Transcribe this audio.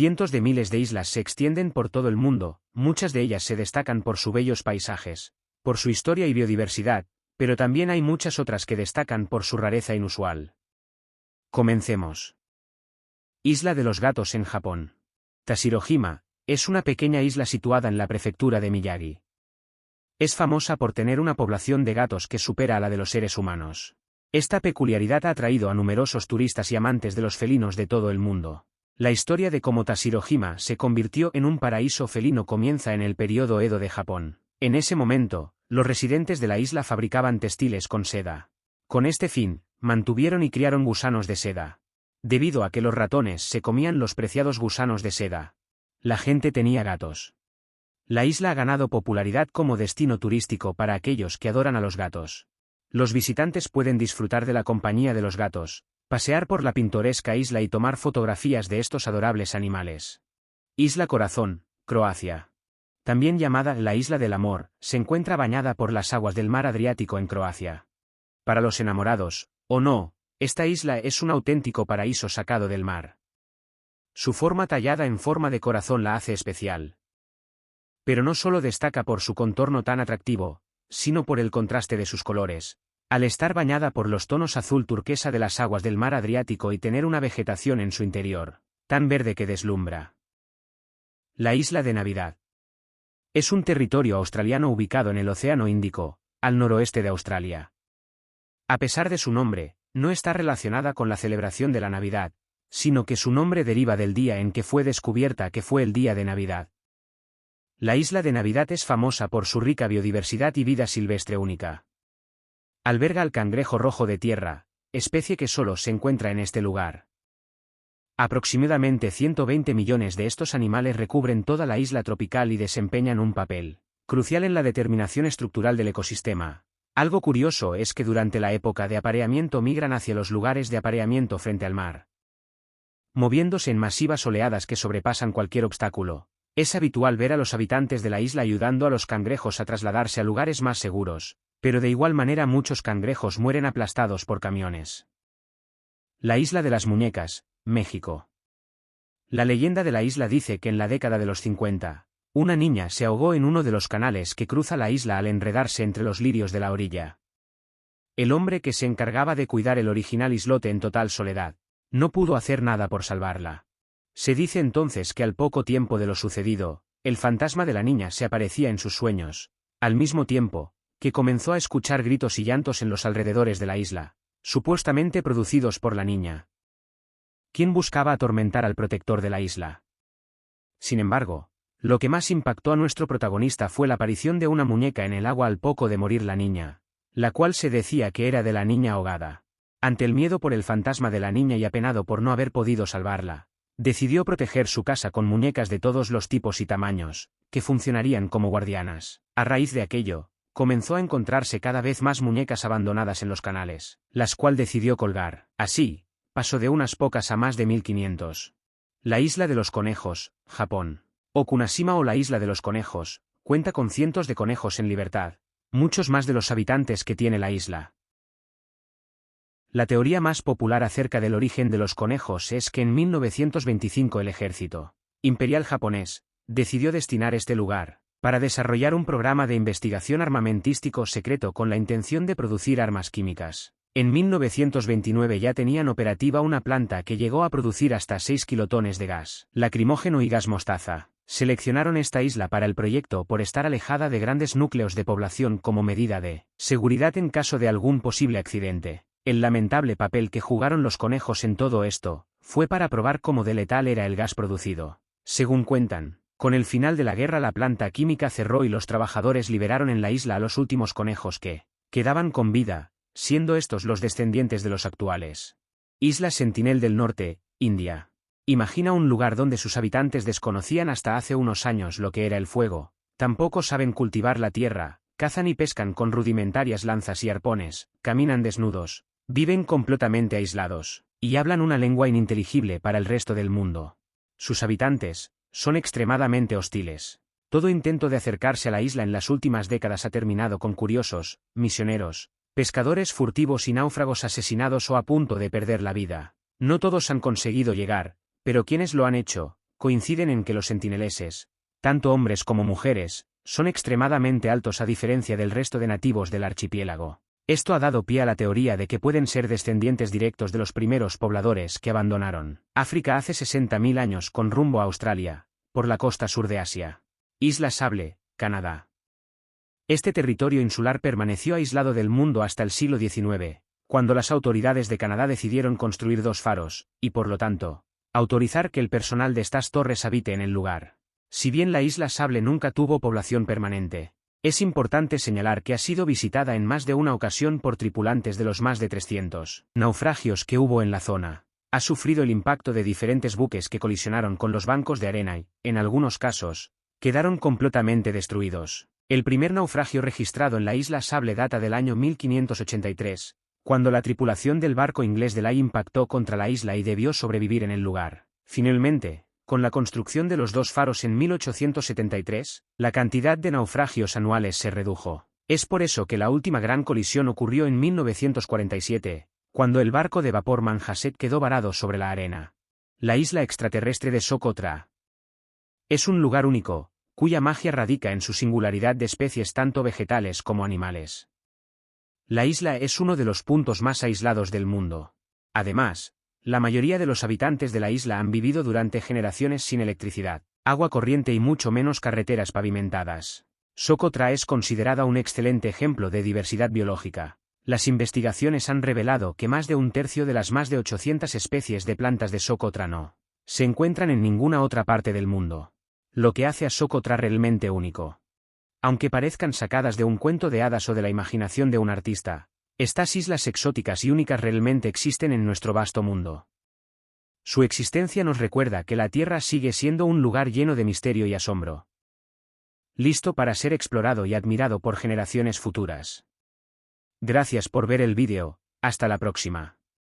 Cientos de miles de islas se extienden por todo el mundo, muchas de ellas se destacan por sus bellos paisajes, por su historia y biodiversidad, pero también hay muchas otras que destacan por su rareza inusual. Comencemos. Isla de los Gatos en Japón. Tashirojima es una pequeña isla situada en la prefectura de Miyagi. Es famosa por tener una población de gatos que supera a la de los seres humanos. Esta peculiaridad ha atraído a numerosos turistas y amantes de los felinos de todo el mundo. La historia de cómo Tashirojima se convirtió en un paraíso felino comienza en el período Edo de Japón. En ese momento, los residentes de la isla fabricaban textiles con seda. Con este fin, mantuvieron y criaron gusanos de seda. Debido a que los ratones se comían los preciados gusanos de seda, la gente tenía gatos. La isla ha ganado popularidad como destino turístico para aquellos que adoran a los gatos. Los visitantes pueden disfrutar de la compañía de los gatos, pasear por la pintoresca isla y tomar fotografías de estos adorables animales. Isla Corazón, Croacia. También llamada la Isla del Amor, se encuentra bañada por las aguas del mar Adriático en Croacia. Para los enamorados, o no, esta isla es un auténtico paraíso sacado del mar. Su forma tallada en forma de corazón la hace especial. Pero no solo destaca por su contorno tan atractivo, sino por el contraste de sus colores, al estar bañada por los tonos azul turquesa de las aguas del mar Adriático y tener una vegetación en su interior, tan verde que deslumbra. La Isla de Navidad. Es un territorio australiano ubicado en el Océano Índico, al noroeste de Australia. A pesar de su nombre, no está relacionada con la celebración de la Navidad, sino que su nombre deriva del día en que fue descubierta, que fue el día de Navidad. La Isla de Navidad es famosa por su rica biodiversidad y vida silvestre única. Alberga al cangrejo rojo de tierra, especie que solo se encuentra en este lugar. Aproximadamente 120 millones de estos animales recubren toda la isla tropical y desempeñan un papel crucial en la determinación estructural del ecosistema. Algo curioso es que durante la época de apareamiento migran hacia los lugares de apareamiento frente al mar, moviéndose en masivas oleadas que sobrepasan cualquier obstáculo. Es habitual ver a los habitantes de la isla ayudando a los cangrejos a trasladarse a lugares más seguros, pero de igual manera muchos cangrejos mueren aplastados por camiones. La Isla de las Muñecas, México. La leyenda de la isla dice que en la década de los 50, una niña se ahogó en uno de los canales que cruza la isla al enredarse entre los lirios de la orilla. El hombre que se encargaba de cuidar el original islote en total soledad, no pudo hacer nada por salvarla. Se dice entonces que al poco tiempo de lo sucedido, el fantasma de la niña se aparecía en sus sueños, al mismo tiempo que comenzó a escuchar gritos y llantos en los alrededores de la isla, supuestamente producidos por la niña, quien buscaba atormentar al protector de la isla. Sin embargo, lo que más impactó a nuestro protagonista fue la aparición de una muñeca en el agua al poco de morir la niña, la cual se decía que era de la niña ahogada. Ante el miedo por el fantasma de la niña y apenado por no haber podido salvarla, decidió proteger su casa con muñecas de todos los tipos y tamaños, que funcionarían como guardianas. A raíz de aquello, comenzó a encontrarse cada vez más muñecas abandonadas en los canales, las cuales decidió colgar. Así, pasó de unas pocas a más de 1500. La Isla de los Conejos, Japón. Okunashima o la Isla de los Conejos, cuenta con cientos de conejos en libertad, muchos más de los habitantes que tiene la isla. La teoría más popular acerca del origen de los conejos es que en 1925 el ejército imperial japonés decidió destinar este lugar para desarrollar un programa de investigación armamentístico secreto con la intención de producir armas químicas. En 1929 ya tenían operativa una planta que llegó a producir hasta 6 kilotones de gas lacrimógeno y gas mostaza. Seleccionaron esta isla para el proyecto por estar alejada de grandes núcleos de población como medida de seguridad en caso de algún posible accidente. El lamentable papel que jugaron los conejos en todo esto fue para probar cómo de letal era el gas producido. Según cuentan, con el final de la guerra la planta química cerró y los trabajadores liberaron en la isla a los últimos conejos que quedaban con vida, siendo estos los descendientes de los actuales. Isla Sentinel del Norte, India. Imagina un lugar donde sus habitantes desconocían hasta hace unos años lo que era el fuego, tampoco saben cultivar la tierra, cazan y pescan con rudimentarias lanzas y arpones, caminan desnudos, viven completamente aislados, y hablan una lengua ininteligible para el resto del mundo. Sus habitantes son extremadamente hostiles. Todo intento de acercarse a la isla en las últimas décadas ha terminado con curiosos, misioneros, pescadores furtivos y náufragos asesinados o a punto de perder la vida. No todos han conseguido llegar, pero quienes lo han hecho, coinciden en que los sentineleses, tanto hombres como mujeres, son extremadamente altos a diferencia del resto de nativos del archipiélago. Esto ha dado pie a la teoría de que pueden ser descendientes directos de los primeros pobladores que abandonaron África hace 60.000 años con rumbo a Australia, por la costa sur de Asia. Isla Sable, Canadá. Este territorio insular permaneció aislado del mundo hasta el siglo XIX, cuando las autoridades de Canadá decidieron construir 2 faros, y por lo tanto, autorizar que el personal de estas torres habite en el lugar. Si bien la Isla Sable nunca tuvo población permanente, es importante señalar que ha sido visitada en más de una ocasión por tripulantes de los más de 300 naufragios que hubo en la zona. Ha sufrido el impacto de diferentes buques que colisionaron con los bancos de arena y, en algunos casos, quedaron completamente destruidos. El primer naufragio registrado en la Isla Sable data del año 1583, cuando la tripulación del barco inglés Delay impactó contra la isla y debió sobrevivir en el lugar. Finalmente, con la construcción de los 2 faros en 1873, la cantidad de naufragios anuales se redujo. Es por eso que la última gran colisión ocurrió en 1947, cuando el barco de vapor Manhasset quedó varado sobre la arena. La isla extraterrestre de Socotra es un lugar único, cuya magia radica en su singularidad de especies tanto vegetales como animales. La isla es uno de los puntos más aislados del mundo. Además, la mayoría de los habitantes de la isla han vivido durante generaciones sin electricidad, agua corriente y mucho menos carreteras pavimentadas. Socotra es considerada un excelente ejemplo de diversidad biológica. Las investigaciones han revelado que más de un tercio de las más de 800 especies de plantas de Socotra no se encuentran en ninguna otra parte del mundo, lo que hace a Socotra realmente único. Aunque parezcan sacadas de un cuento de hadas o de la imaginación de un artista, estas islas exóticas y únicas realmente existen en nuestro vasto mundo. Su existencia nos recuerda que la Tierra sigue siendo un lugar lleno de misterio y asombro, listo para ser explorado y admirado por generaciones futuras. Gracias por ver el vídeo, hasta la próxima.